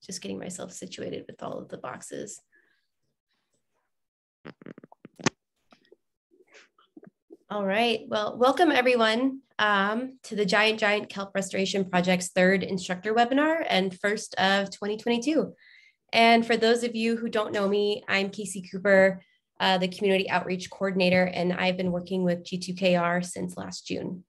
Just getting myself situated with all of the boxes. All right, well, welcome everyone to the Giant Kelp Restoration Project's third instructor webinar and first of 2022. And for those of you who don't know me, I'm Casey Cooper, the Community Outreach Coordinator, and I've been working with G2KR since last June.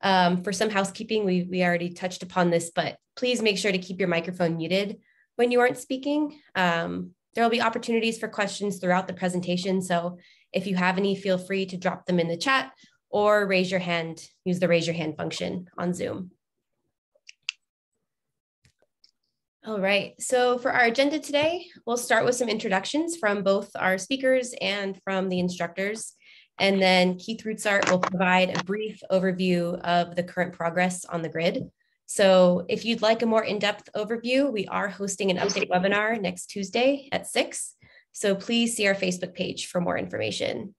For some housekeeping, we already touched upon this, but please make sure to keep your microphone muted when you aren't speaking. There will be opportunities for questions throughout the presentation. So if you have any, feel free to drop them in the chat or raise your hand, use the raise your hand function on Zoom. All right, so for our agenda today, we'll start with some introductions from both our speakers and from the instructors. And then Keith Rutzart will provide a brief overview of the current progress on the grid. So if you'd like a more in-depth overview, we are hosting an update webinar next Tuesday at 6. So please see our Facebook page for more information.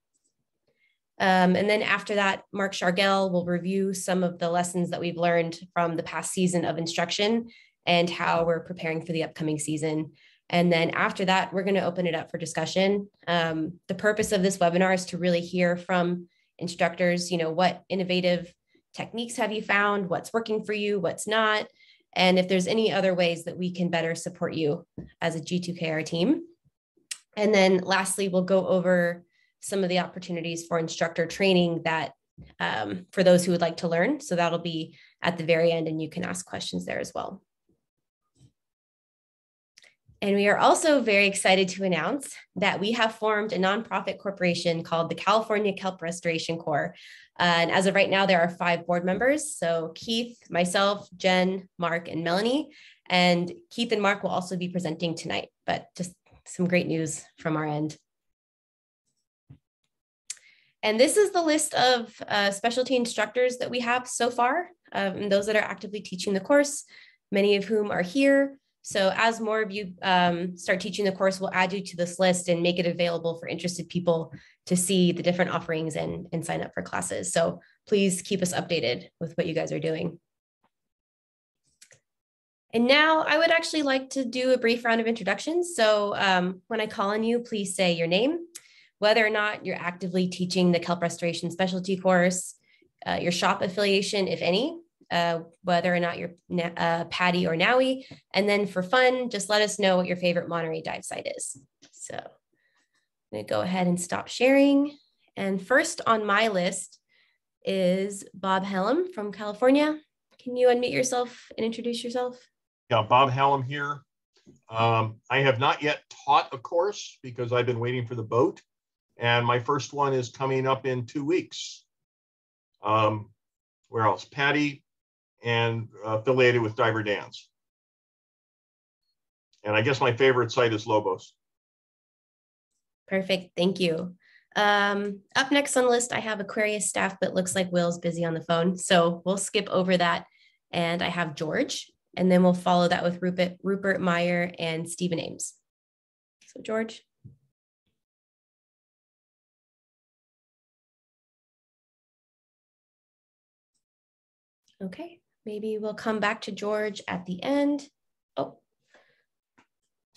And then after that, Mark Shargell will review some of the lessons that we've learned from the past season of instruction and how we're preparing for the upcoming season. And then after that, we're going to open it up for discussion. The purpose of this webinar is to really hear from instructors, what innovative techniques have you found, what's working for you, what's not, and if there's any other ways that we can better support you as a G2KR team. And then lastly, we'll go over some of the opportunities for instructor training that for those who would like to learn. So that'll be at the very end and you can ask questions there as well. And we are also very excited to announce that we have formed a nonprofit corporation called the California Kelp Restoration Corps. And as of right now, there are 5 board members. So Keith, myself, Jen, Mark, and Melanie. And Keith and Mark will also be presenting tonight, but just some great news from our end. And this is the list of specialty instructors that we have so far, and those that are actively teaching the course, many of whom are here. So as more of you start teaching the course, we'll add you to this list and make it available for interested people to see the different offerings and sign up for classes. So please keep us updated with what you guys are doing. And now I would actually like to do a brief round of introductions. So when I call on you, please say your name, whether or not you're actively teaching the kelp restoration specialty course, your shop affiliation, if any, whether or not you're PADI or NAUI, and then for fun, just let us know what your favorite Monterey dive site is. So I'm gonna go ahead and stop sharing. And first on my list is Bob Helm from California. Can you unmute yourself and introduce yourself? Yeah, Bob Helm here. I have not yet taught a course because I've been waiting for the boat. And my first one is coming up in 2 weeks. Where else? PADI and affiliated with Diver Dance. And I guess my favorite site is Lobos. Perfect, thank you. Up next on the list, I have Aquarius staff, but looks like Will's busy on the phone. So we'll skip over that. And I have George, and then we'll follow that with Rupert Meyer and Stephen Ames. So George. Okay, maybe we'll come back to George at the end. Oh,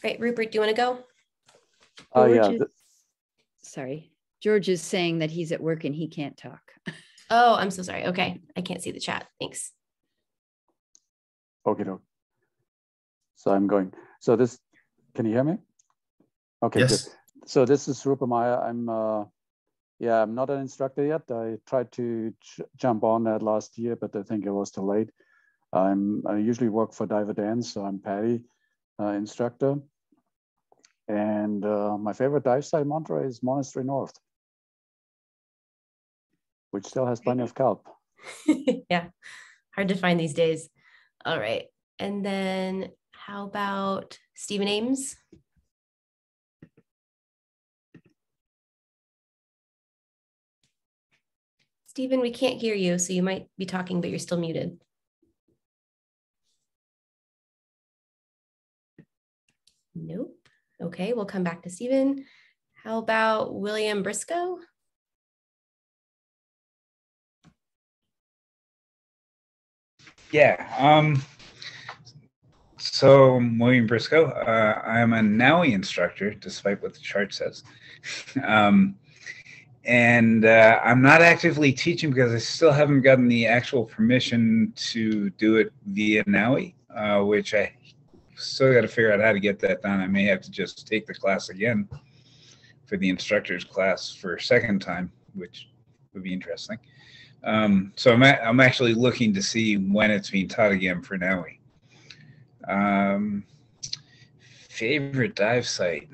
great. Rupert, do you want to go? Yeah. Sorry. George is saying that he's at work and he can't talk. Oh, I'm so sorry. Okay, I can't see the chat. Thanks. Okay, no. So I'm going. So this, can you hear me? Okay, yes. Good. So this is Rupert Meyer. I'm not an instructor yet. I tried to jump on that last year, but I think it was too late. I usually work for Diver Dance, so I'm PADI instructor. And my favorite dive site in Monterey is Monastery North, which still has plenty of kelp. Yeah, hard to find these days. All right, and then how about Stephen Ames? Stephen, we can't hear you, so you might be talking, but you're still muted. Nope. Okay, we'll come back to Stephen. How about William Briscoe? Yeah. So I'm William Briscoe. I'm a NAUI instructor, despite what the chart says. And I'm not actively teaching because I still haven't gotten the actual permission to do it via NAUI, which I still got to figure out how to get that done. I may have to just take the class again for the instructor's class for a second time, which would be interesting. So I'm actually looking to see when it's being taught again for NAUI. Favorite dive site?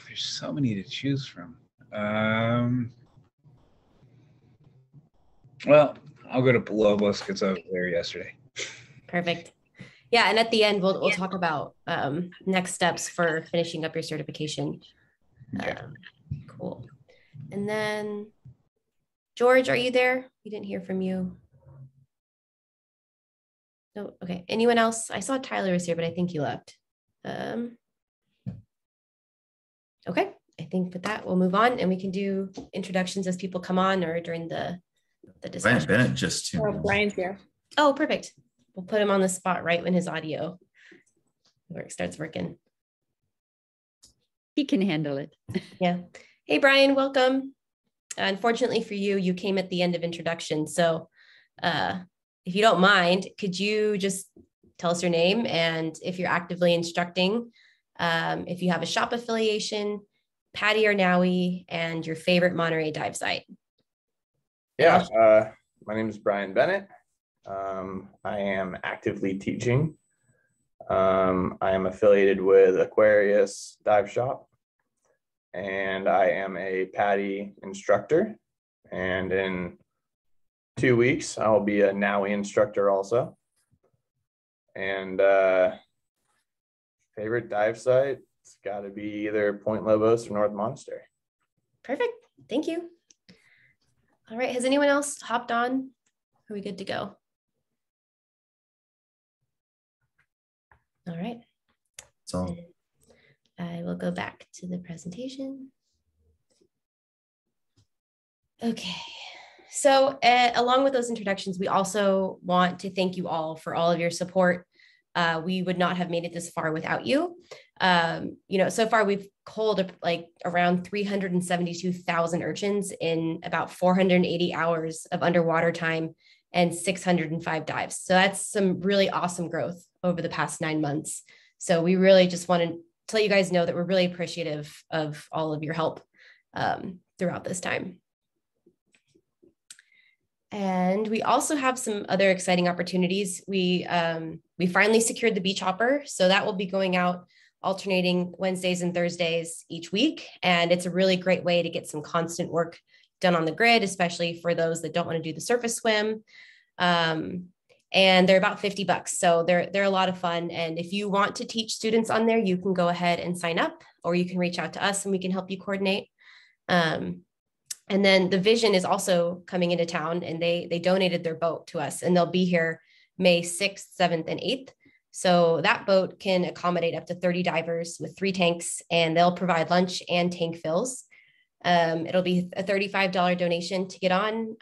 There's so many to choose from. Well, I'll go to Palobos because I was there yesterday. Perfect. Yeah, and at the end, we'll talk about next steps for finishing up your certification. Okay. Cool. And then, George, are you there? We didn't hear from you. No, okay. Anyone else? I saw Tyler was here, but I think he left. Okay, I think with that, we'll move on and we can do introductions as people come on or during the discussion. Brian Bennett just tuned in. Brian's here. Oh, perfect. We'll put him on the spot right when his audio starts working. He can handle it. Yeah. Hey, Brian, welcome. Unfortunately for you, you came at the end of introduction. So if you don't mind, could you just tell us your name and if you're actively instructing, if you have a shop affiliation, PADI or NAUI, and your favorite Monterey dive site? Yeah, my name is Brian Bennett. I am actively teaching. I am affiliated with Aquarius Dive Shop, and I am a PADI instructor. And in 2 weeks, I'll be a NAUI instructor also. And favorite dive site, it's got to be either Point Lobos or North Monastery. Perfect. Thank you. All right. Has anyone else hopped on? Are we good to go? All right. So I will go back to the presentation. Okay. So along with those introductions, we also want to thank you all for all of your support. We would not have made it this far without you. So far we've culled like around 372,000 urchins in about 480 hours of underwater time and 605 dives. So that's some really awesome growth over the past 9 months. So we really just want to let you guys know that we're really appreciative of all of your help throughout this time. And we also have some other exciting opportunities. We finally secured the beach hopper. So that will be going out alternating Wednesdays and Thursdays each week. And it's a really great way to get some constant work done on the grid, especially for those that don't want to do the surface swim. And they're about $50. So they're a lot of fun. And if you want to teach students on there, you can go ahead and sign up, or you can reach out to us and we can help you coordinate. And then the Vision is also coming into town, and they donated their boat to us, and they'll be here May 6th, 7th, and 8th. So that boat can accommodate up to 30 divers with 3 tanks, and they'll provide lunch and tank fills. It'll be a $35 donation to get on.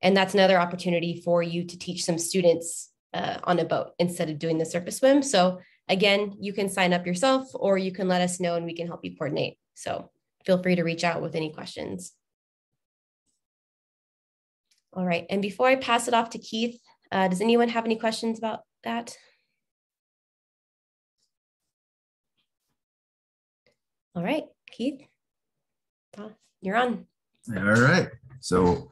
And that's another opportunity for you to teach some students on a boat instead of doing the surface swim. So again, you can sign up yourself, or you can let us know and we can help you coordinate. So feel free to reach out with any questions. All right, and before I pass it off to Keith, does anyone have any questions about that? All right, Keith, you're on. All right, so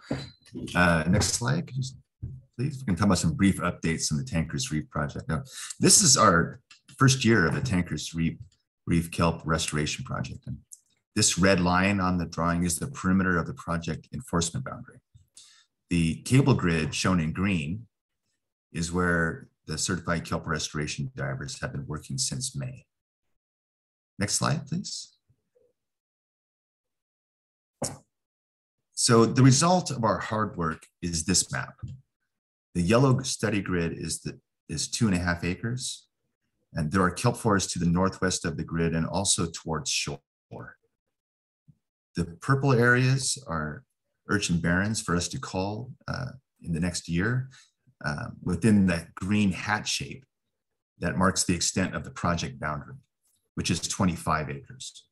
next slide, please. We can talk about some brief updates on the Tankers Reef project. Now, this is our first year of the Tankers Reef kelp restoration project. And this red line on the drawing is the perimeter of the project enforcement boundary. The cable grid shown in green is where the certified kelp restoration divers have been working since May. Next slide, please. So the result of our hard work is this map. The yellow study grid is 2.5 acres, and there are kelp forests to the northwest of the grid and also towards shore. The purple areas are urchin barrens for us to cull in the next year. within that green hat shape that marks the extent of the project boundary, which is 25 acres.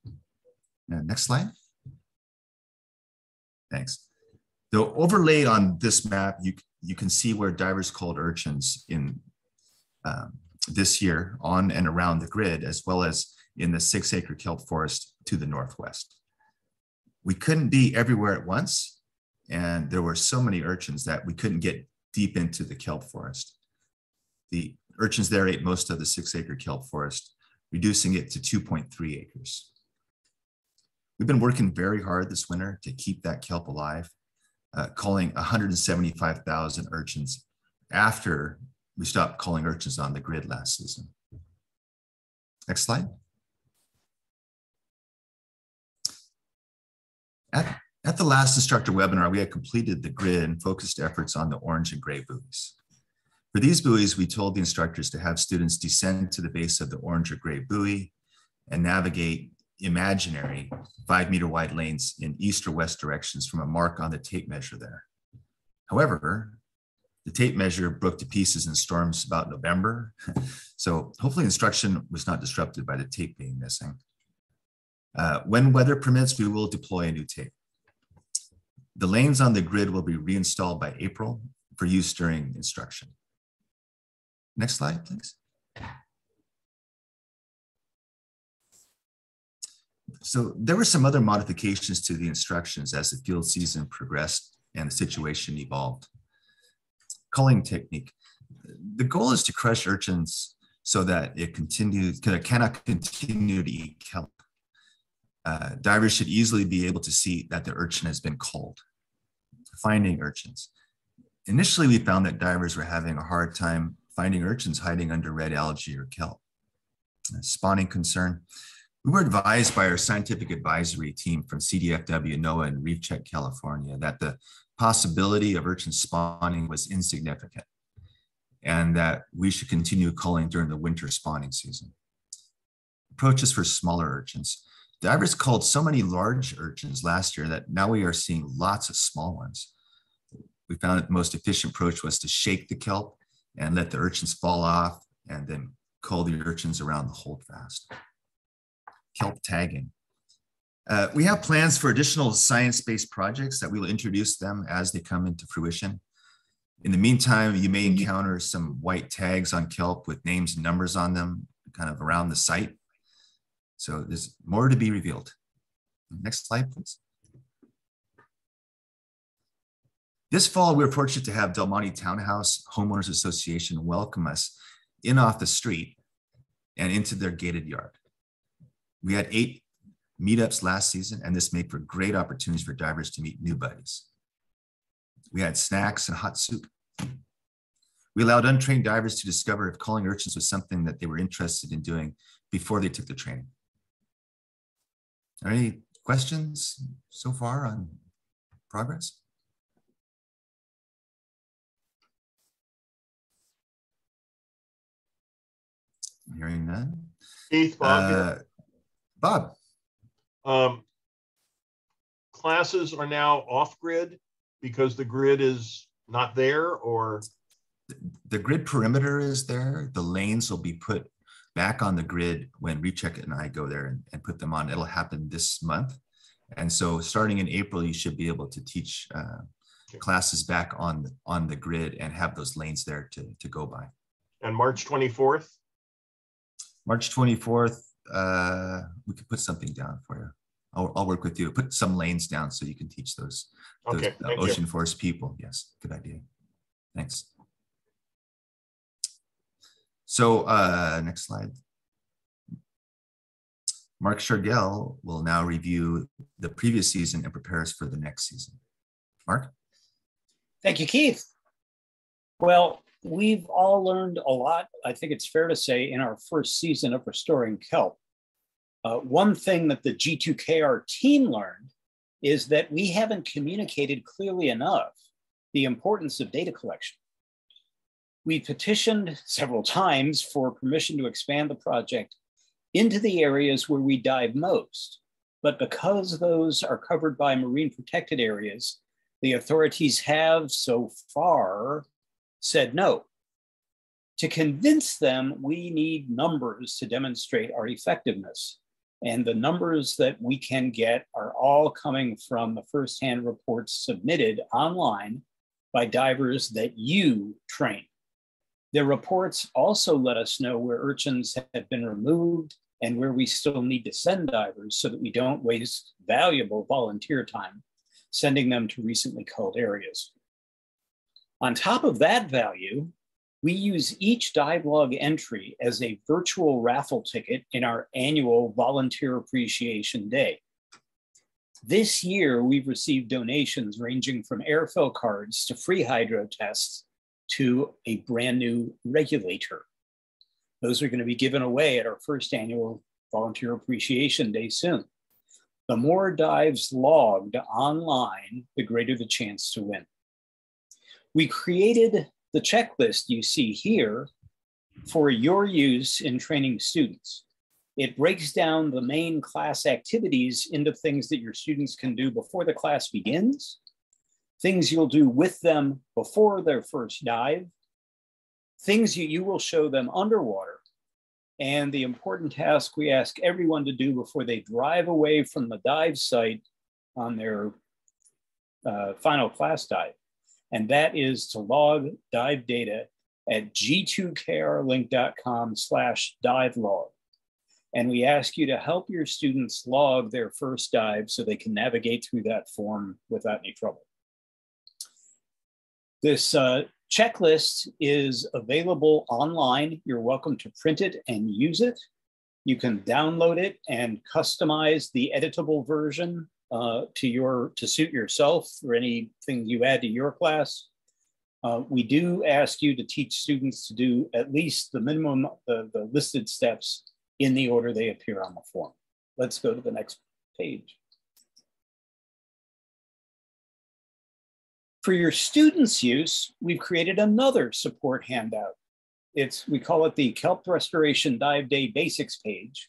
Next slide. Thanks. The overlay on this map, you can see where divers culled urchins in this year on and around the grid, as well as in the 6-acre kelp forest to the northwest. We couldn't be everywhere at once, and there were so many urchins that we couldn't get deep into the kelp forest. The urchins there ate most of the 6-acre kelp forest, reducing it to 2.3 acres. We've been working very hard this winter to keep that kelp alive, culling 175,000 urchins after we stopped culling urchins on the grid last season. Next slide. At the last instructor webinar, we had completed the grid and focused efforts on the orange and gray buoys. For these buoys, we told the instructors to have students descend to the base of the orange or gray buoy and navigate imaginary 5-meter wide lanes in east or west directions from a mark on the tape measure there. However, the tape measure broke to pieces in storms about November. So hopefully instruction was not disrupted by the tape being missing. When weather permits, we will deploy a new tape. The lanes on the grid will be reinstalled by April for use during instruction. Next slide, please. So there were some other modifications to the instructions as the field season progressed and the situation evolved. Culling technique. The goal is to crush urchins so that it cannot continue to eat kelp. Divers should easily be able to see that the urchin has been culled. Finding urchins. Initially, we found that divers were having a hard time finding urchins hiding under red algae or kelp. Spawning concern. We were advised by our scientific advisory team from CDFW, NOAA, and Reef, California, that the possibility of urchin spawning was insignificant and that we should continue culling during the winter spawning season. Approaches for smaller urchins. Divers culled so many large urchins last year that now we are seeing lots of small ones. We found that the most efficient approach was to shake the kelp and let the urchins fall off and then cull the urchins around the holdfast. Kelp tagging. We have plans for additional science-based projects that we will introduce them as they come into fruition. In the meantime, you may encounter some white tags on kelp with names and numbers on them kind of around the site. So there's more to be revealed. Next slide, please. This fall, we're fortunate to have Del Monte Townhouse Homeowners Association welcome us in off the street and into their gated yard. We had 8 meetups last season, and this made for great opportunities for divers to meet new buddies. We had snacks and hot soup. We allowed untrained divers to discover if culling urchins was something that they were interested in doing before they took the training. Are there any questions so far on progress? Hearing none. Keith, Bob. Bob. Classes are now off grid because the grid is not there, or? The grid perimeter is there. The lanes will be put back on the grid when Recheck and I go there and put them on. It'll happen this month. And so starting in April, you should be able to teach classes back on the grid and have those lanes there to go by. And March 24th? March 24th, we could put something down for you. I'll work with you. Put some lanes down so you can teach those ocean forest people. Yes, good idea. Thanks. So next slide. Mark Shargell will now review the previous season and prepare us for the next season. Mark? Thank you, Keith. Well, we've all learned a lot, I think it's fair to say, in our first season of restoring kelp. One thing that the G2KR team learned is that we haven't communicated clearly enough the importance of data collection. We petitioned several times for permission to expand the project into the areas where we dive most, but because those are covered by marine protected areas, the authorities have so far said no. To convince them, we need numbers to demonstrate our effectiveness. And the numbers that we can get are all coming from the firsthand reports submitted online by divers that you train. Their reports also let us know where urchins have been removed and where we still need to send divers so that we don't waste valuable volunteer time sending them to recently culled areas. On top of that value, we use each dive log entry as a virtual raffle ticket in our annual Volunteer Appreciation Day. This year, we've received donations ranging from airfill cards to free hydro tests to a brand new regulator. Those are going to be given away at our first annual Volunteer Appreciation Day soon. The more dives logged online, the greater the chance to win. We created the checklist you see here for your use in training students. It breaks down the main class activities into things that your students can do before the class begins, things you'll do with them before their first dive, things you will show them underwater, and the important task we ask everyone to do before they drive away from the dive site on their final class dive. And that is to log dive data at g2krlink.com/dive-log. And we ask you to help your students log their first dive so they can navigate through that form without any trouble. This checklist is available online. You're welcome to print it and use it. You can download it and customize the editable version to suit yourself or anything you add to your class. We do ask you to teach students to do at least the minimum, the listed steps in the order they appear on the form. Let's go to the next page. For your students' use, we've created another support handout. We call it the Kelp Restoration Dive Day Basics page,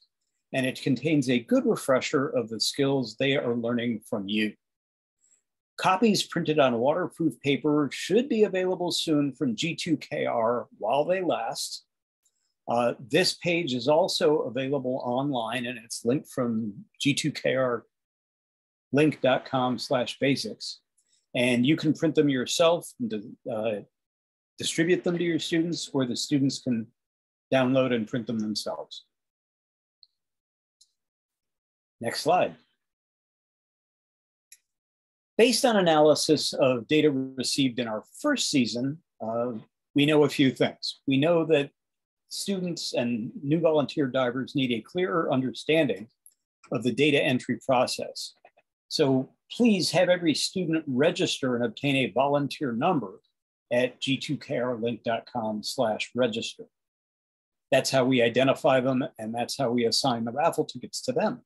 and it contains a good refresher of the skills they are learning from you. Copies printed on waterproof paper should be available soon from G2KR while they last. This page is also available online, and it's linked from g2krlink.com/basics. And you can print them yourself and distribute them to your students, or the students can download and print them themselves. Next slide. Based on analysis of data received in our first season, we know a few things. We know that students and new volunteer divers need a clearer understanding of the data entry process. So please have every student register and obtain a volunteer number at g2krlink.com/register. That's how we identify them, and that's how we assign the raffle tickets to them.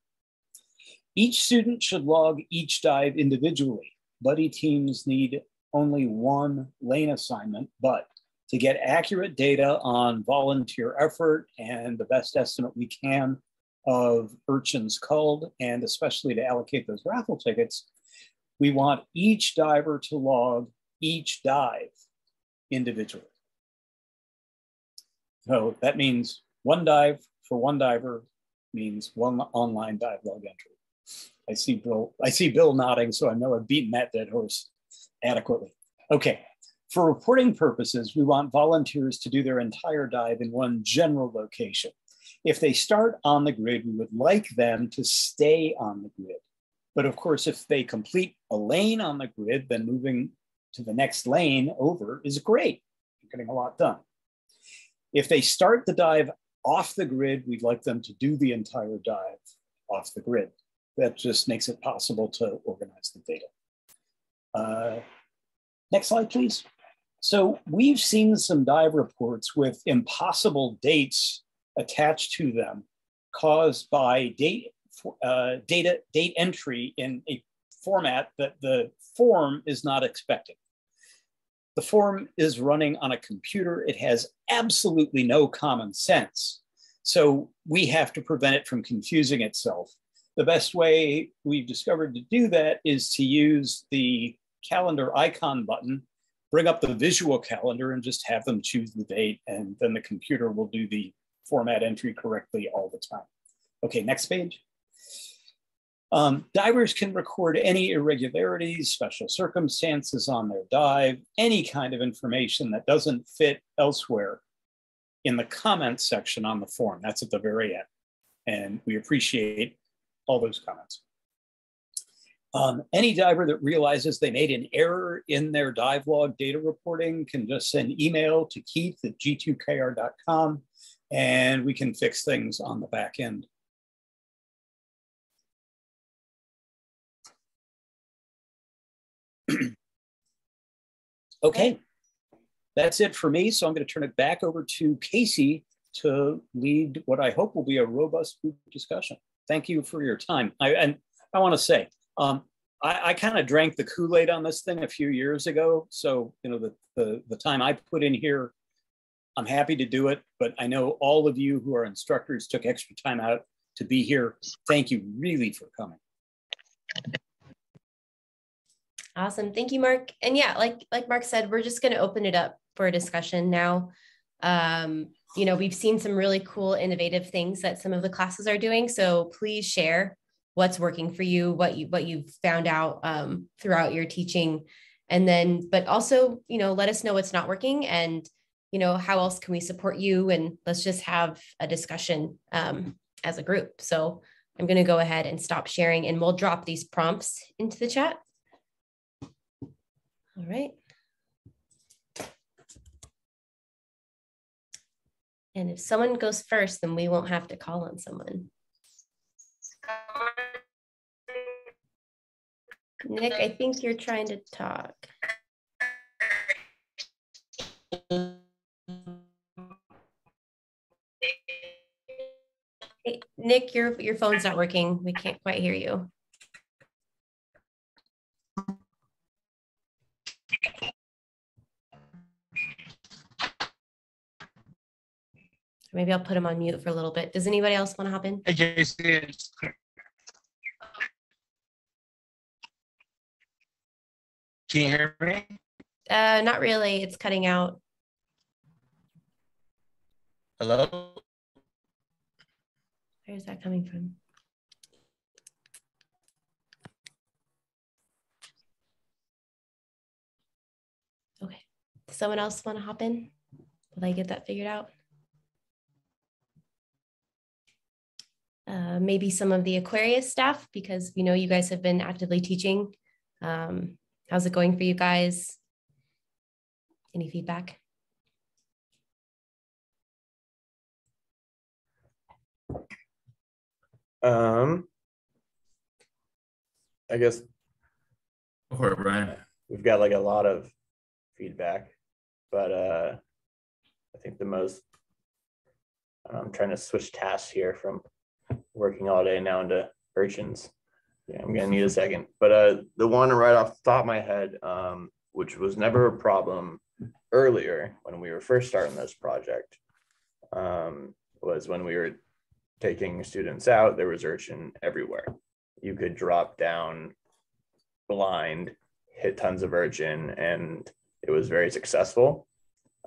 Each student should log each dive individually. Buddy teams need only one lane assignment, but to get accurate data on volunteer effort and the best estimate we can of urchins culled, and especially to allocate those raffle tickets, we want each diver to log each dive individually. So that means one dive for one diver means one online dive log entry. I see Bill nodding, so I know I've beaten that dead horse adequately. Okay, for reporting purposes, we want volunteers to do their entire dive in one general location. If they start on the grid, we would like them to stay on the grid. But of course, if they complete a lane on the grid, then moving to the next lane over is great. You're getting a lot done. If they start the dive off the grid, we'd like them to do the entire dive off the grid. That just makes it possible to organize the data. Next slide, please. So we've seen some dive reports with impossible dates attached to them caused by date entry in a format that the form is not expecting. The form is running on a computer. It has absolutely no common sense. So we have to prevent it from confusing itself. The best way we've discovered to do that is to use the calendar icon button bring up the visual calendar and just have them choose the date, and then the computer will do the format entry correctly all the time. Okay, next page. Divers can record any irregularities, special circumstances on their dive, any kind of information that doesn't fit elsewhere in the comments section on the form. That's at the very end. And we appreciate all those comments. Any diver that realizes they made an error in their dive log data reporting can just send email to Keith at G2KR.com, and we can fix things on the back end. Okay, that's it for me. So I'm going to turn it back over to Casey to lead what I hope will be a robust group discussion. Thank you for your time. And I want to say, I kind of drank the Kool-Aid on this thing a few years ago. So, you know, the time I put in here, I'm happy to do it. But I know all of you who are instructors took extra time out to be here. Thank you really for coming. Awesome. Thank you, Mark. And yeah, like Mark said, we're just going to open it up for a discussion now. You know, we've seen some really cool, innovative things that some of the classes are doing. So please share what's working for you, what you've found out throughout your teaching. And then, but also, you know, let us know what's not working and, you know, how else can we support you? And let's just have a discussion as a group. So I'm going to go ahead and stop sharing, and we'll drop these prompts into the chat. All right. And if someone goes first, then we won't have to call on someone. Nick, I think you're trying to talk. Hey, Nick, your phone's not working. We can't quite hear you. Maybe I'll put him on mute for a little bit. Does anybody else want to hop in? Hey, Jason. Can you hear me? Not really. It's cutting out. Hello? Where's that coming from? Okay. Does someone else want to hop in? Will I get that figured out? Maybe some of the Aquarius staff, because we know you guys have been actively teaching. How's it going for you guys? Any feedback? I guess Go for it, Brian. we've got like a lot of feedback, but I think the most, I'm trying to switch tasks here from working all day now into urchins. Yeah, I'm gonna need a second. But the one right off the top of my head, which was never a problem earlier when we were first starting this project, was when we were taking students out, there was urchin everywhere. You could drop down blind, hit tons of urchin, and it was very successful.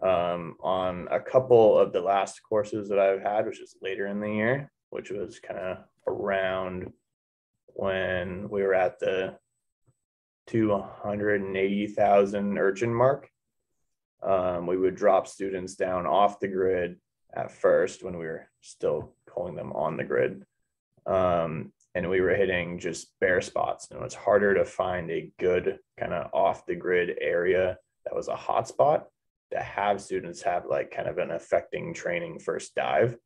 On a couple of the last courses that I've had, which is later in the year, which was kind of around when we were at the 280,000 urchin mark, we would drop students down off the grid at first when we were still calling them on the grid. And we were hitting just bare spots. And it was harder to find a good kind of off the grid area that was a hot spot to have students have like kind of an affecting training first dive.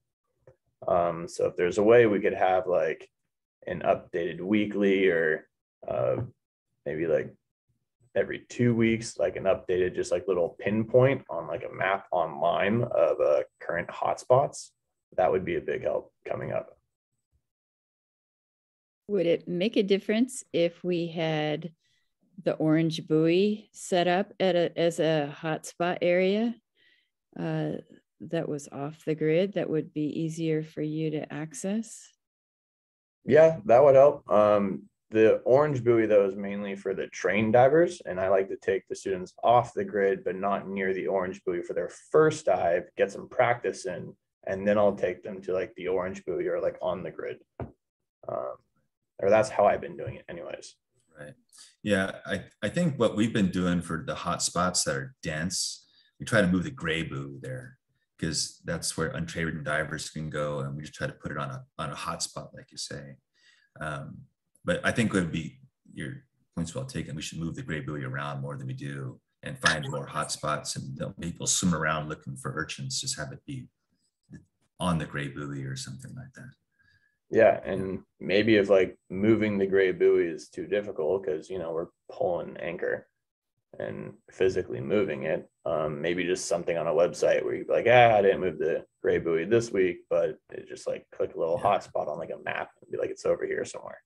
So if there's a way we could have like an updated weekly or maybe like every 2 weeks, like an updated just like little pinpoint on like a map online of current hotspots, that would be a big help coming up. Would it make a difference if we had the orange buoy set up as a hotspot area that was off the grid that would be easier for you to access? Yeah, that would help. The orange buoy, though, is mainly for the trained divers, and I like to take the students off the grid, but not near the orange buoy for their first dive, get some practice in, and then I'll take them to like the orange buoy or like on the grid. Or that's how I've been doing it anyways. Right. Yeah, I think what we've been doing for the hot spots that are dense, we try to move the gray buoy there because that's where untrained divers can go, and we just try to put it on a hot spot, like you say. But I think it would be, your point's well taken. We should move the gray buoy around more than we do and find more hot spots, and people swim around looking for urchins, just have it be on the gray buoy or something like that. Yeah, and maybe if like moving the gray buoy is too difficult because, you know, we're pulling anchor and physically moving it, maybe just something on a website where you'd be like, I didn't move the gray buoy this week, but it just like click a little hotspot on like a map and be like, it's over here somewhere.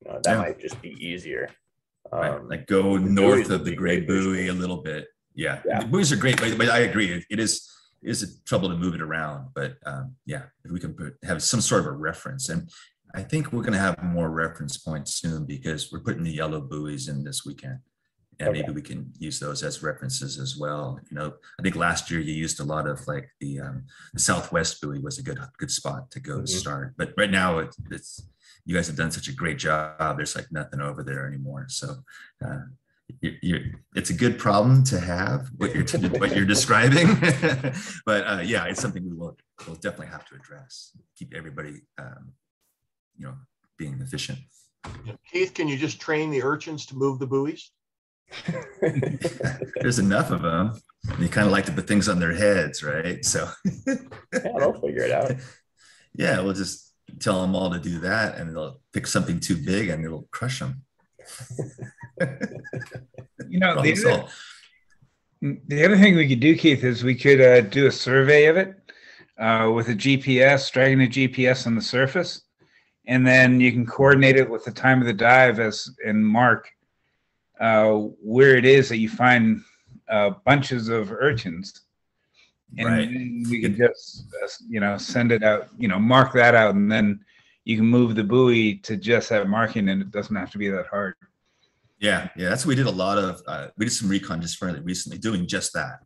You know, that might just be easier. Right. Like go north of the gray buoy a little bit. Yeah. The buoys are great, but I agree. It is a trouble to move it around, but yeah, if we can have some sort of a reference. And I think we're going to have more reference points soon because we're putting the yellow buoys in this weekend, and maybe we can use those as references as well. You know, I think last year you used a lot of like the Southwest buoy was a good spot to go to start, but right now it's you guys have done such a great job. There's like nothing over there anymore. So it's a good problem to have, what you're describing. But yeah, it's something we'll definitely have to address. Keep everybody, you know, being efficient. Keith, can you just train the urchins to move the buoys? There's enough of them. They kind of like to put things on their heads, right? So yeah, they'll figure it out. Yeah, we'll just tell them all to do that, and they'll pick something too big and it'll crush them. You know, the other thing we could do, Keith, is we could do a survey of it with a GPS, dragging a GPS on the surface, and then you can coordinate it with the time of the dive and mark where it is that you find bunches of urchins. And then we can just, you know, send it out, you know, mark that out, and then you can move the buoy to just that marking, and it doesn't have to be that hard. Yeah, that's what we did a lot of. We did some recon just fairly recently doing just that.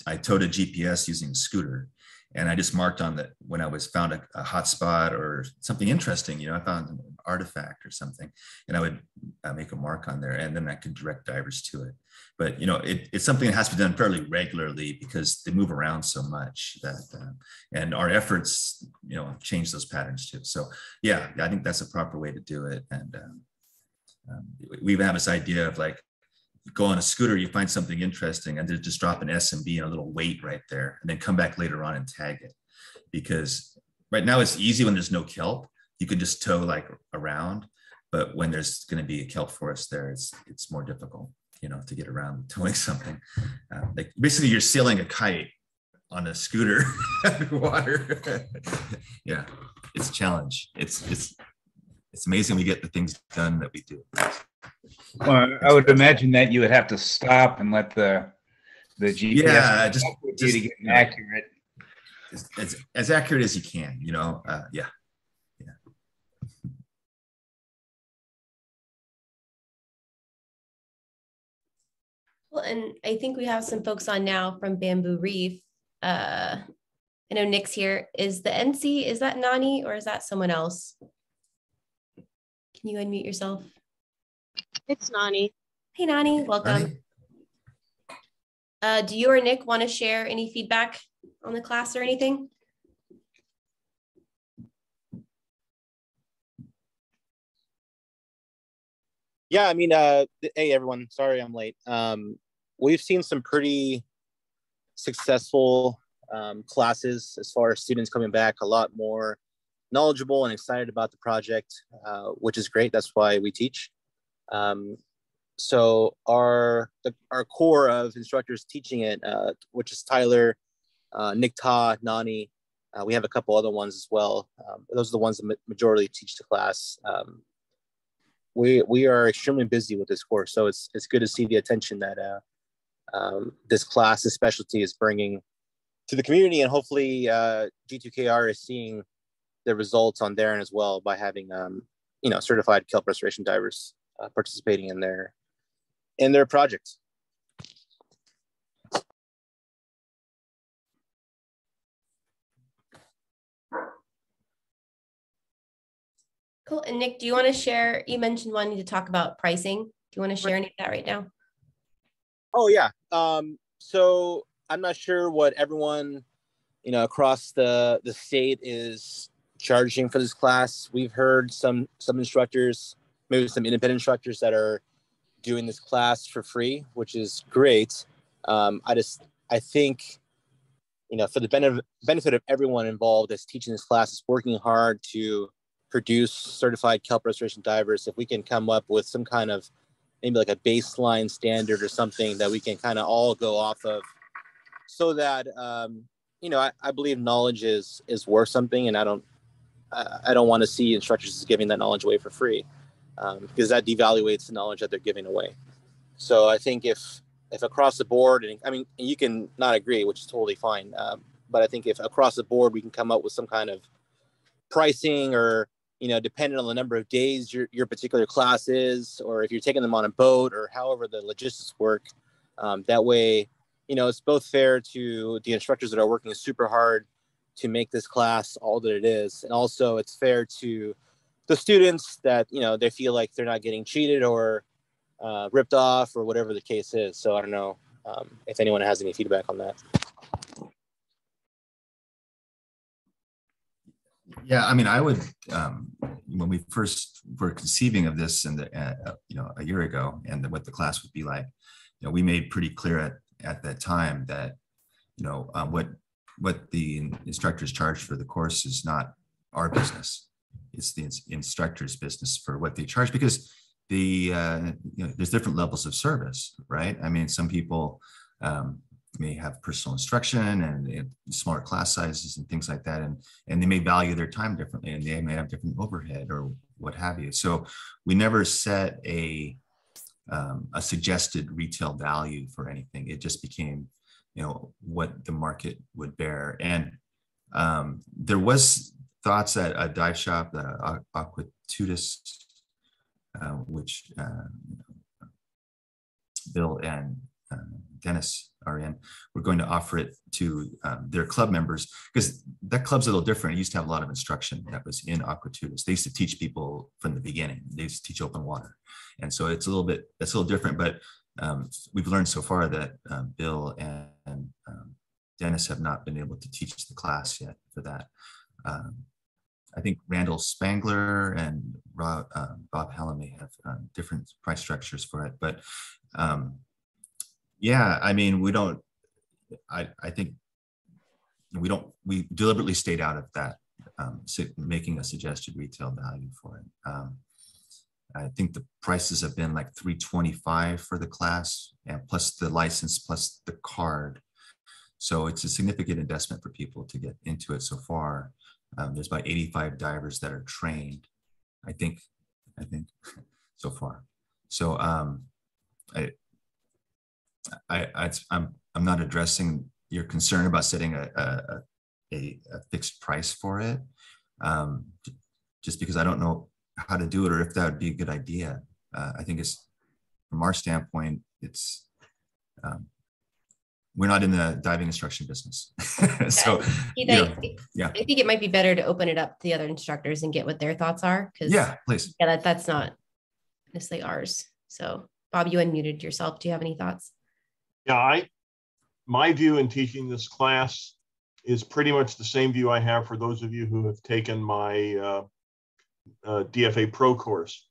I towed a GPS using a scooter, and I just marked on that when I found a hot spot or something interesting. You know, I found an artifact or something, and I would make a mark on there, and then I could direct divers to it. But you know, it's something that has to be done fairly regularly because they move around so much that, and our efforts, you know, change those patterns too. So yeah, I think that's a proper way to do it. And we even have this idea of like, you go on a scooter, you find something interesting, and just drop an SMB and a little weight right there, and then come back later on and tag it. Because right now it's easy when there's no kelp, you can just tow like around, but when there's going to be a kelp forest there, it's more difficult, you know, to get around towing something. Like basically you're sailing a kite on a scooter underwater. Yeah, it's a challenge. It's amazing we get the things done that we do. Well, I would imagine that you would have to stop and let the GPS just to get accurate. As accurate as you can, you know. Yeah. Well, and I think we have some folks on now from Bamboo Reef. I know Nick's here. Is the NC, is that Nani or is that someone else? Can you unmute yourself? It's Nani. Hey, Nani, welcome. Do you or Nick want to share any feedback on the class or anything? Yeah, I mean, hey, everyone. Sorry I'm late. We've seen some pretty successful classes as far as students coming back a lot more knowledgeable and excited about the project, which is great. That's why we teach. So our core of instructors teaching it, which is Tyler, Nick Ta, Nani, we have a couple other ones as well. Those are the ones that majority teach the class. We are extremely busy with this course, so it's good to see the attention that this class, this specialty, is bringing to the community, and hopefully G2KR is seeing the results on their end as well by having certified kelp restoration divers participating in their projects. Cool. And Nick, do you want to share, you mentioned wanting to talk about pricing. Do you want to share any of that right now? Oh yeah. So I'm not sure what everyone, across the state is charging for this class. We've heard some instructors, maybe some independent instructors that are doing this class for free, which is great. I think, for the benefit of everyone involved that's teaching this class, is working hard to produce certified kelp restoration divers. If we can come up with some kind of maybe like a baseline standard or something that we can kind of all go off of, so that I believe knowledge is worth something, and I don't want to see instructors giving that knowledge away for free, because that devaluates the knowledge that they're giving away. So I think if across the board, and I mean, you can not agree, which is totally fine, but I think if across the board we can come up with some kind of pricing, or depending on the number of days your particular class is, or if you're taking them on a boat, or however the logistics work, that way, it's both fair to the instructors that are working super hard to make this class all that it is, and also it's fair to the students that they feel like they're not getting cheated or ripped off, or whatever the case is. So I don't know if anyone has any feedback on that. Yeah, I mean, I would, when we first were conceiving of this and a year ago, and what the class would be like, we made pretty clear at that time that, what the instructors charge for the course is not our business. It's the instructor's business for what they charge, because there's different levels of service, right? I mean, some people may have personal instruction and smaller class sizes and things like that, and they may value their time differently, and they may have different overhead or what have you. So we never set a suggested retail value for anything. It just became, what the market would bear. And there was thoughts at a dive shop, the Aquatutus, which Bill and Dennis are in. We're going to offer it to their club members, because that club's a little different. It used to have a lot of instruction that was in Aquatutus. They used to teach people from the beginning. They used to teach open water. And so it's a little different, but we've learned so far that Bill and Dennis have not been able to teach the class yet for that. I think Randall Spangler and Bob Hallam may have different price structures for it, but yeah, I mean, I think we deliberately stayed out of that, making a suggested retail value for it. I think the prices have been like $325 for the class, and plus the license, plus the card. So it's a significant investment for people to get into it so far. There's about 85 divers that are trained, I think so far. So I'm not addressing your concern about setting a fixed price for it, just because I don't know how to do it, or if that would be a good idea. I think it's, from our standpoint, it's we're not in the diving instruction business. So yeah, yeah, I think it might be better to open it up to the other instructors and get what their thoughts are, because yeah, please. Yeah, that's not necessarily ours. So Bob, you unmuted yourself. Do you have any thoughts? Yeah, my view in teaching this class is pretty much the same view I have for those of you who have taken my DFA Pro course.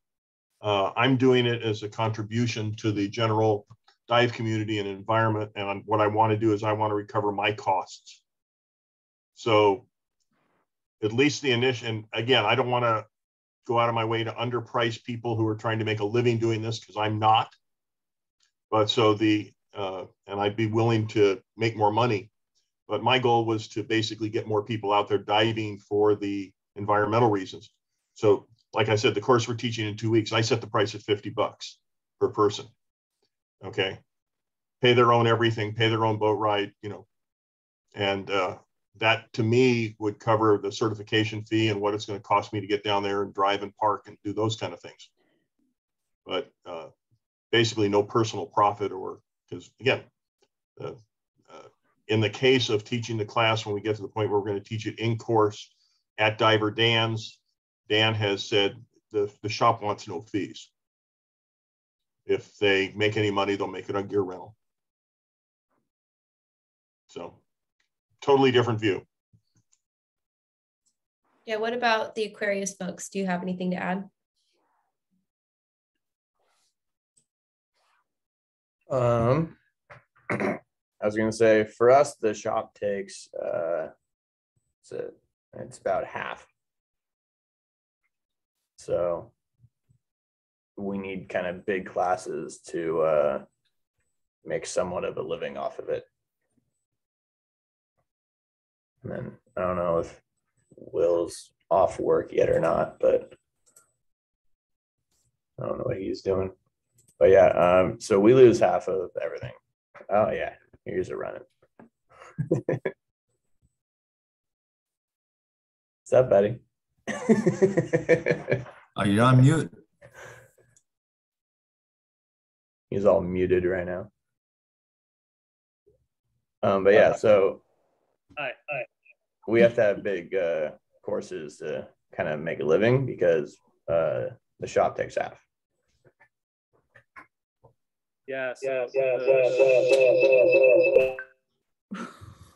I'm doing it as a contribution to the general dive community and environment. And what I want to do is I want to recover my costs. So at least the initial, and again, I don't want to go out of my way to underprice people who are trying to make a living doing this, because I'm not. But so and I'd be willing to make more money. But my goal was to basically get more people out there diving for the environmental reasons. So like I said, the course we're teaching in 2 weeks, I set the price at $50 per person. Okay. Pay their own everything, pay their own boat ride, and that to me would cover the certification fee and what it's going to cost me to get down there and drive and park and do those kind of things. But basically no personal profit, or because again, in the case of teaching the class, when we get to the point where we're going to teach it in course at Diver Dan's, Dan has said the shop wants no fees. If they make any money, they'll make it on gear rental. So totally different view. Yeah, what about the Aquarius folks? Do you have anything to add? I was going to say, for us, the shop takes, it's about half. So we need kind of big classes to make somewhat of a living off of it. And then I don't know if Will's off work yet or not, but I don't know what he's doing. But yeah, so we lose half of everything. Oh yeah, here's a running. What's up, buddy? Are you on mute? He's all muted right now. But yeah, so we have to have big courses to kind of make a living, because the shop takes half. Yes.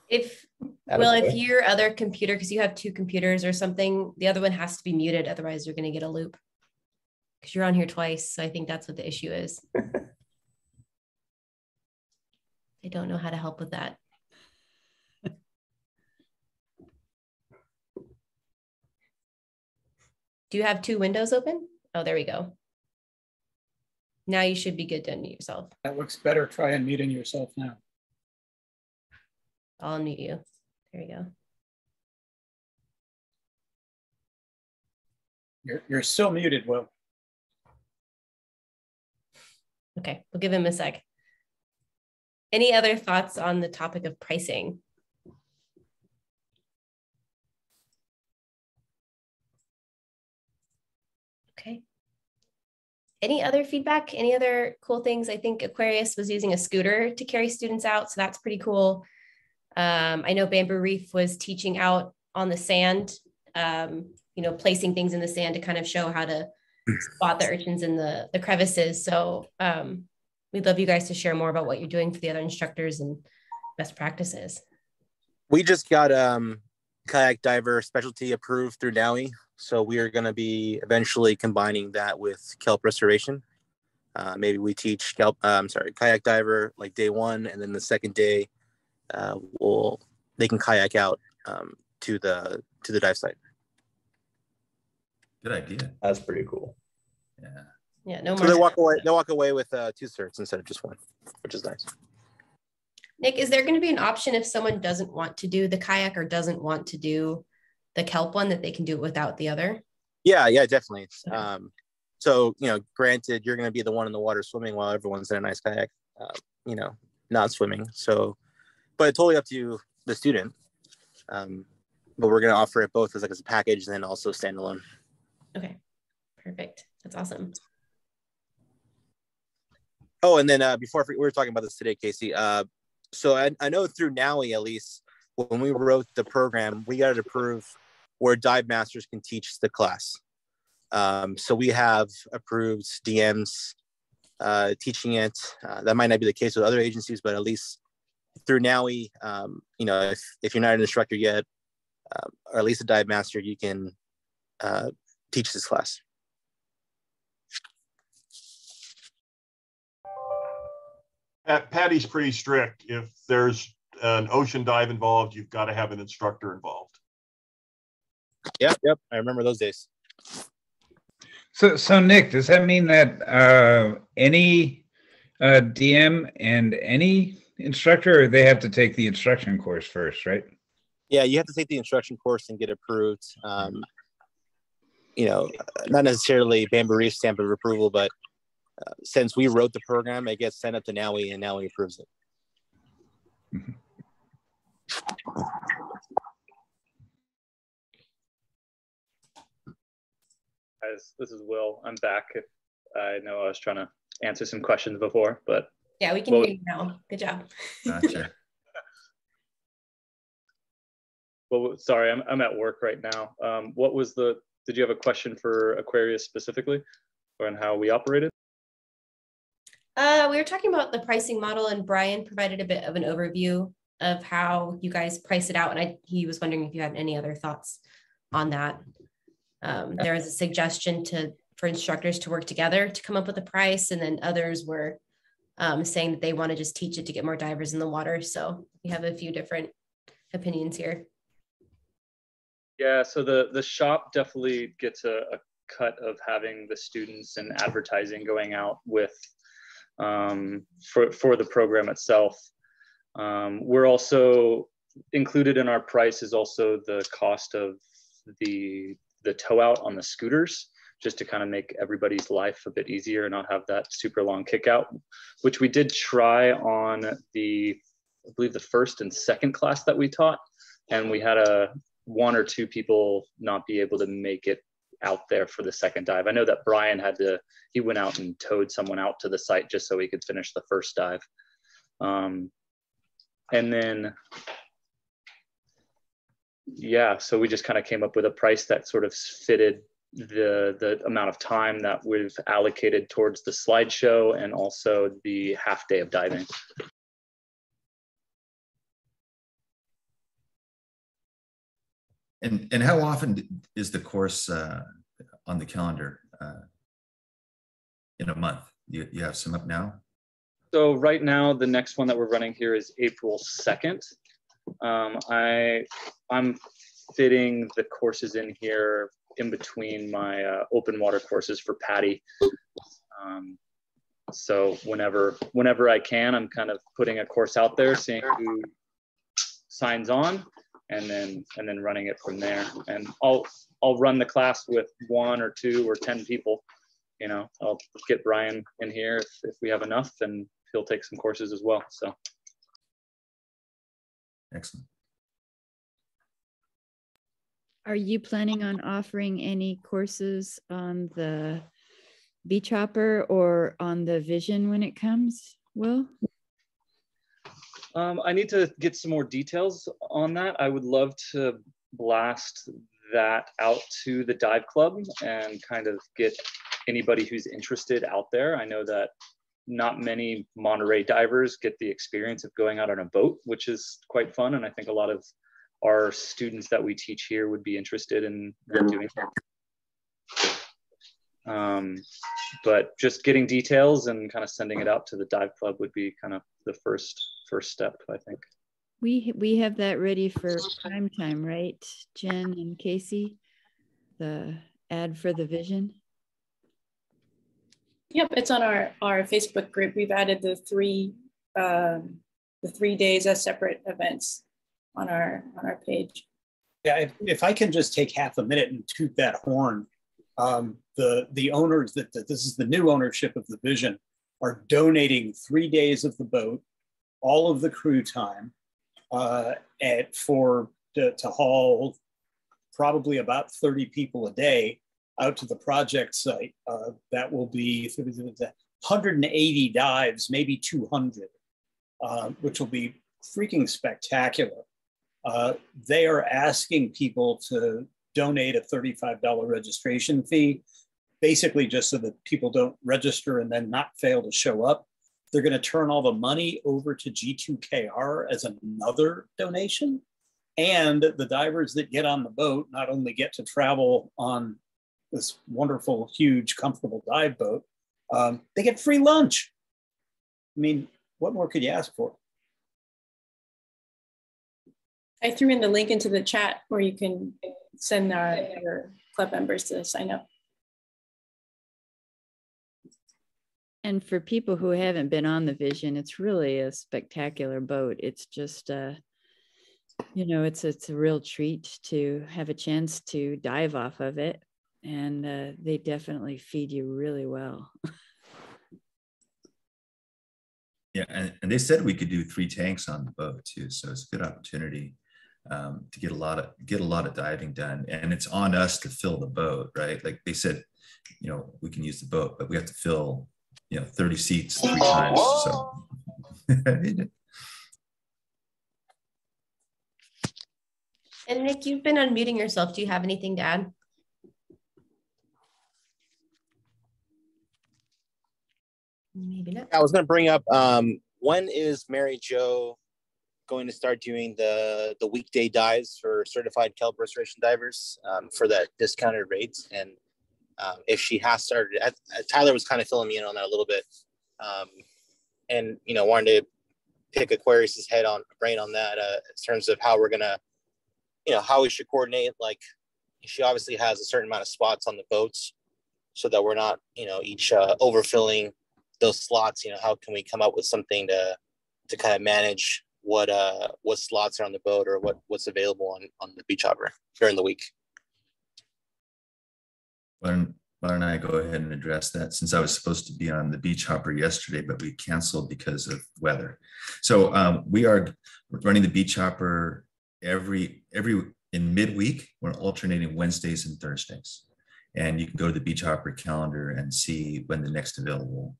If your other computer, because you have two computers or something, the other one has to be muted, otherwise you're going to get a loop. Because you're on here twice, so I think that's what the issue is. I don't know how to help with that. Do you have two windows open? Oh, there we go. Now you should be good to unmute yourself. That looks better. Try unmuting yourself now. I'll unmute you. There you go. You're still muted, Will. Okay, we'll give him a sec. Any other thoughts on the topic of pricing? Okay. Any other feedback? Any other cool things? I think Aquarius was using a scooter to carry students out, so that's pretty cool. I know Bamboo Reef was teaching out on the sand, placing things in the sand to kind of show how to spot the urchins in the crevices. So we'd love you guys to share more about what you're doing for the other instructors and best practices. We just got kayak diver specialty approved through NAUI. So we are going to be eventually combining that with kelp restoration. Maybe we teach kayak diver like day one, and then the second day they can kayak out to the dive site. Good idea. That's pretty cool. Yeah. Yeah. No. So they walk away with 2 certs instead of just 1, which is nice. Nick, is there going to be an option if someone doesn't want to do the kayak or doesn't want to do the kelp one, that they can do it without the other? Yeah, definitely. So, granted, you're going to be the one in the water swimming while everyone's in a nice kayak, not swimming. So, but it's totally up to the student. But we're going to offer it both as a package and then also standalone. Okay, perfect. That's awesome. Oh, and then before we were talking about this today, Casey. So I know through NAUI, at least, when we wrote the program, we got it approved where dive masters can teach the class. So we have approved DMs teaching it. That might not be the case with other agencies, but at least through NAUI, if you're not an instructor yet, or at least a dive master, you can teach this class. PADI's pretty strict. If there's an ocean dive involved, you've got to have an instructor involved. Yep. I remember those days. So Nick, does that mean that any DM and any instructor, or they have to take the instruction course first, right? Yeah, you have to take the instruction course and get approved. Not necessarily Bamboo Reef stamp of approval, but since we wrote the program, it gets sent up to NAUI and NAUI approves it. guys, this is Will. I'm back. I know I was trying to answer some questions before, but yeah, we can hear you now. Good job. Gotcha. Well, sorry, I'm at work right now. What was did you have a question for Aquarius specifically, or on how we operated? We were talking about the pricing model, and Brian provided a bit of an overview of how you guys price it out. And he was wondering if you had any other thoughts on that. There was a suggestion for instructors to work together to come up with a price, and then others were saying that they want to just teach it to get more divers in the water. So we have a few different opinions here. Yeah, so the shop definitely gets a cut of having the students and advertising going out with for the program itself. We're also included in our price is also the cost of the tow out on the scooters, just to kind of make everybody's life a bit easier and not have that super long kick out, which we did try on I believe the first and second class that we taught, and we had one or two people not be able to make it out there for the second dive. I know that Brian he went out and towed someone out to the site just so he could finish the first dive. And then, yeah, so we just kind of came up with a price that sort of fitted the amount of time that we've allocated towards the slideshow and also the half day of diving. And how often is the course on the calendar in a month? You have some up now? So right now, the next one that we're running here is April 2nd. I'm fitting the courses in here in between my open water courses for PADI. So whenever I can, I'm kind of putting a course out there, seeing who signs on, and then running it from there. And I'll run the class with 1 or 2 or 10 people. You know, I'll get Brian in here if we have enough, and he'll take some courses as well. So excellent. Are you planning on offering any courses on the beach hopper or on the vision when it comes, Will? I need to get some more details on that. I would love to blast that out to the dive club and kind of get anybody who's interested out there. I know that not many Monterey divers get the experience of going out on a boat, which is quite fun. And I think a lot of our students that we teach here would be interested in doing that. But just getting details and kind of sending it out to the dive club would be kind of the first step, I think. We have that ready for prime time, right, Jen and Casey? The ad for the vision. Yep, it's on our Facebook group. We've added the three days as separate events on our page. Yeah, if I can just take half a minute and toot that horn, the owners that this is the new ownership of the Vision are donating 3 days of the boat, all of the crew time, to haul probably about 30 people a day out to the project site. That will be 180 dives, maybe 200, which will be freaking spectacular. They are asking people to donate a $35 registration fee, basically just so that people don't register and then not fail to show up. They're going to turn all the money over to G2KR as another donation. And the divers that get on the boat not only get to travel on this wonderful, huge, comfortable dive boat, they get free lunch. I mean, what more could you ask for? I threw in the link into the chat where you can send your club members to sign up. And for people who haven't been on the Vision, it's really a spectacular boat. It's just, it's a real treat to have a chance to dive off of it. And they definitely feed you really well. Yeah, and they said we could do 3 tanks on the boat too, so it's a good opportunity. to get a lot of diving done. And it's on us to fill the boat, right? Like they said, you know, we can use the boat, but we have to fill, you know, 30 seats 3 times. So. And Nick, you've been unmuting yourself. Do you have anything to add? Maybe not. I was going to bring up, when is Mary Jo going to start doing the weekday dives for certified kelp restoration divers for that discounted rates? And if she has started, Tyler was kind of filling me in on that a little bit, and you know, wanted to pick Aquarius's brain on that in terms of how we're gonna, you know, how we should coordinate. Like, she obviously has a certain amount of spots on the boats, so that we're not, you know, each overfilling those slots. You know, how can we come up with something to kind of manage what slots are on the boat, or what's available on the beach hopper during the week? Why don't I go ahead and address that, since I was supposed to be on the beach hopper yesterday, but we canceled because of weather. So we are running the beach hopper every in midweek. We're alternating Wednesdays and Thursdays, and you can go to the beach hopper calendar and see when the next available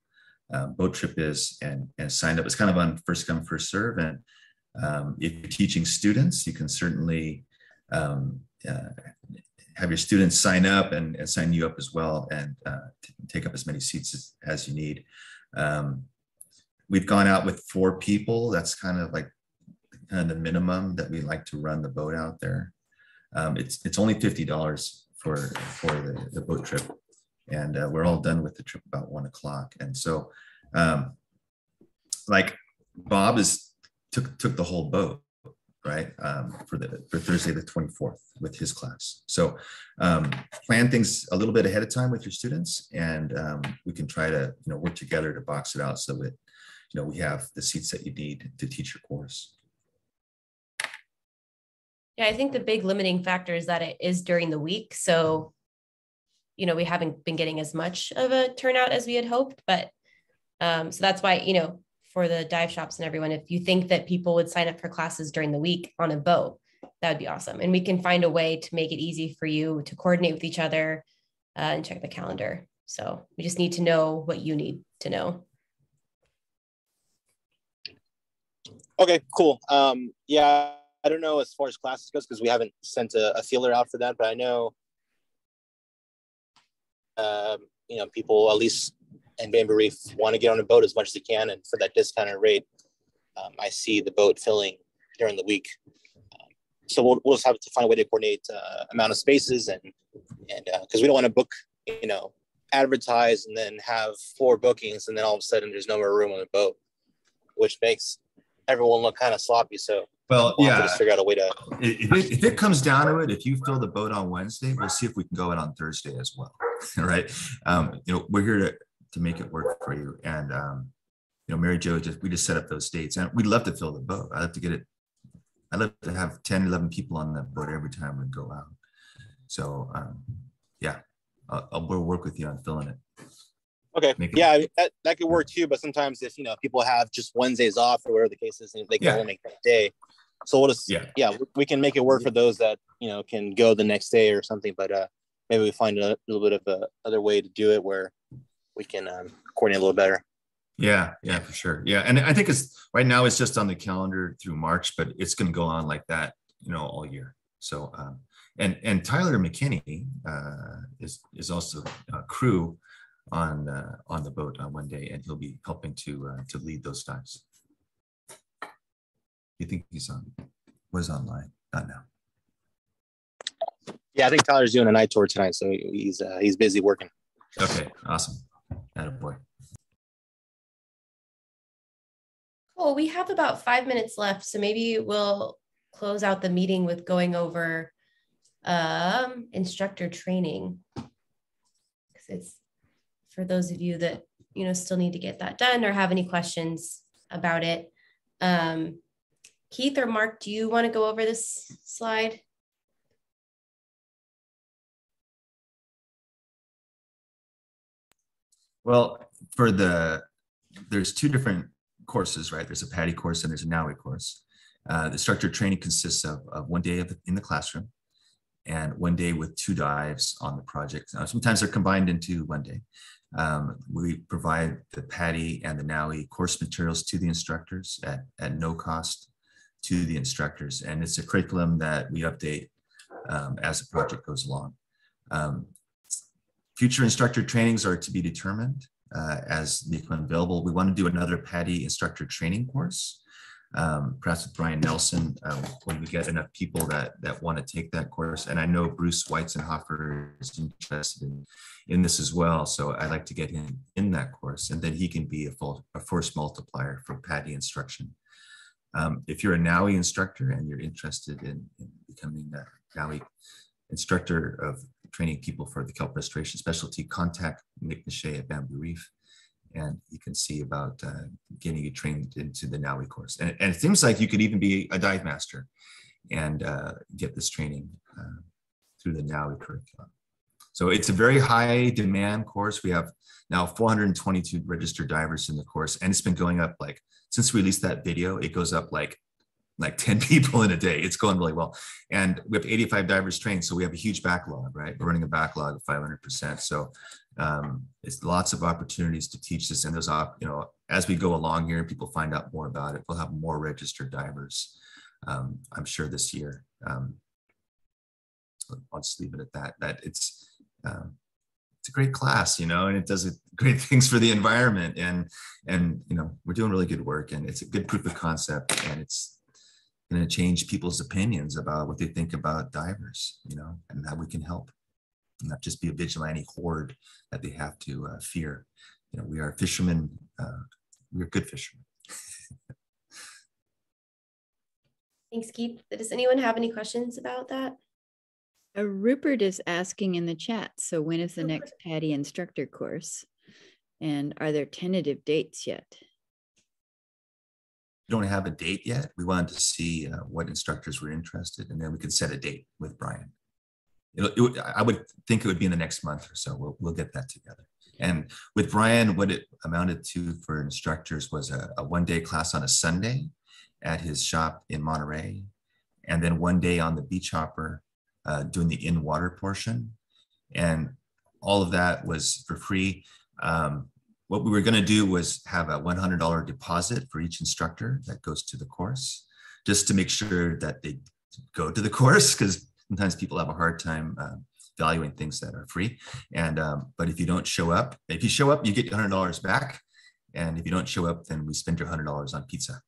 boat trip is, and sign up. It's kind of on first come, first serve. And if you're teaching students, you can certainly have your students sign up and sign you up as well, and take up as many seats as you need. We've gone out with 4 people. That's kind of the minimum that we like to run the boat out there. It's only $50 for the boat trip, and we're all done with the trip about 1 o'clock. And so, like Bob took the whole boat, right, for Thursday the 24th with his class. So plan things a little bit ahead of time with your students, and we can try to, you know, work together to box it out so that, you know, we have the seats that you need to teach your course. Yeah, I think the big limiting factor is that it is during the week. So, you know, we haven't been getting as much of a turnout as we had hoped, but so that's why, you know, for the dive shops and everyone, if you think that people would sign up for classes during the week on a boat, that would be awesome. And we can find a way to make it easy for you to coordinate with each other and check the calendar. So we just need to know what you need to know. Okay, cool. Yeah, I don't know as far as classes goes, because we haven't sent a feeler out for that, but I know, you know, people at least in Bamboo Reef want to get on a boat as much as they can, and for that discounted rate, I see the boat filling during the week. So we'll just have to find a way to coordinate amount of spaces, and because we don't want to book, you know, advertise and then have 4 bookings, and then all of a sudden there's no more room on the boat, which makes everyone look kind of sloppy. So well, we'll yeah, have to just figure out a way to. If it comes down to it, if you fill the boat on Wednesday, we'll see if we can go in on Thursday as well. Right? You know, we're here to make it work for you. And you know, Mary Jo, we just set up those dates, and we'd love to fill the boat. I'd love to have 10, 11 people on that boat every time we go out. So yeah, we'll work with you on filling it. Okay. Yeah, I mean, that could work too. But sometimes if, you know, people have just Wednesdays off or whatever the case is, and they can only make that day. So we'll just, we can make it work for those that, you know, can go the next day or something. But maybe we find a little bit of other way to do it where we can coordinate a little better. Yeah, for sure. Yeah, and I think right now it's just on the calendar through March, but it's going to go on like that, you know, all year. So and Tyler McKinney is also a crew on the boat on one day, and he'll be helping to lead those dives. You think he's was online? Not now. Yeah, I think Tyler's doing a night tour tonight, so he's busy working. Okay, awesome. Attaboy. Cool. We have about 5 minutes left, so maybe we'll close out the meeting with going over instructor training, because it's for those of you that, you know, still need to get that done or have any questions about it. Keith or Mark, do you want to go over this slide? Well, there's 2 different courses, right? There's a PADI course and there's a NAUI course. The structured training consists of 1 day in the classroom and 1 day with 2 dives on the project. Sometimes they're combined into 1 day. We provide the PADI and the NAUI course materials to the instructors at no cost to the instructors. And it's a curriculum that we update as the project goes along. Future instructor trainings are to be determined as they become available. We want to do another PADI instructor training course, perhaps with Brian Nelson, when we get enough people that want to take that course. And I know Bruce Weitzenhofer is interested in this as well. So I'd like to get him in that course, and then he can be a force multiplier for PADI instruction. If you're a NAUI instructor and you're interested in becoming a NAUI instructor of training people for the kelp restoration specialty, contact Nick Nishay at Bamboo Reef, and you can see about getting you trained into the NAUI course. And it seems like you could even be a dive master and get this training through the NAUI curriculum. So it's a very high demand course. We have now 422 registered divers in the course, and it's been going up, like, since we released that video, it goes up like 10 people in a day. It's going really well. And we have 85 divers trained, so we have a huge backlog, right? We're running a backlog of 500%. So it's lots of opportunities to teach this. And there's, as we go along here and people find out more about it, we'll have more registered divers, I'm sure, this year. I'll just leave it at that. It's a great class, and it does great things for the environment. And we're doing really good work, and it's a good proof of concept, and it's going to change people's opinions about what they think about divers, and how we can help, and not just be a vigilante horde that they have to fear. We are fishermen. We're good fishermen. Thanks, Keith. Does anyone have any questions about that? Rupert is asking in the chat, so when is the next PADI instructor course? And are there tentative dates yet? We don't have a date yet. We wanted to see what instructors were interested, and then we could set a date with Brian. I would think it would be in the next month or so. We'll get that together. And with Brian, what it amounted to for instructors was a 1 day class on a Sunday at his shop in Monterey, and then 1 day on the beach hopper doing the in-water portion. And all of that was for free. What we were going to do was have a $100 deposit for each instructor that goes to the course, just to make sure that they go to the course, because sometimes people have a hard time valuing things that are free. And but if you don't show up, if you show up, you get your $100 back. And if you don't show up, then we spend your $100 on pizza.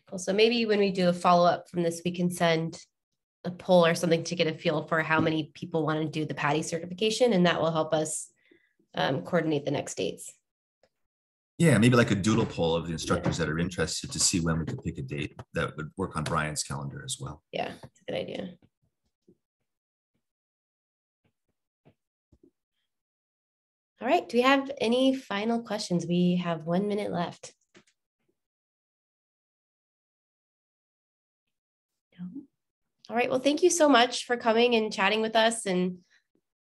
Cool. So maybe when we do a follow-up from this, we can send a poll or something to get a feel for how many people want to do the PADI certification, and that will help us coordinate the next dates. Yeah, maybe like a doodle poll of the instructors that are interested to see when we could pick a date that would work on Brian's calendar as well. Yeah, that's a good idea. All right, do we have any final questions? We have 1 minute left. All right, well, thank you so much for coming and chatting with us and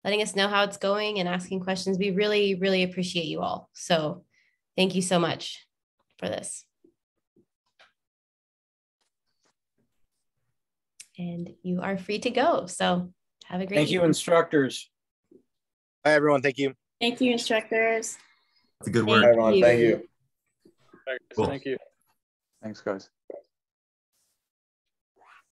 letting us know how it's going and asking questions. We really, really appreciate you all. So thank you so much for this. And you are free to go. So have a great Thank you, instructors. Bye, everyone. Thank you. Thank you, instructors. It's a good work. Everyone, thank you. Cool. Thank you. Thanks, guys.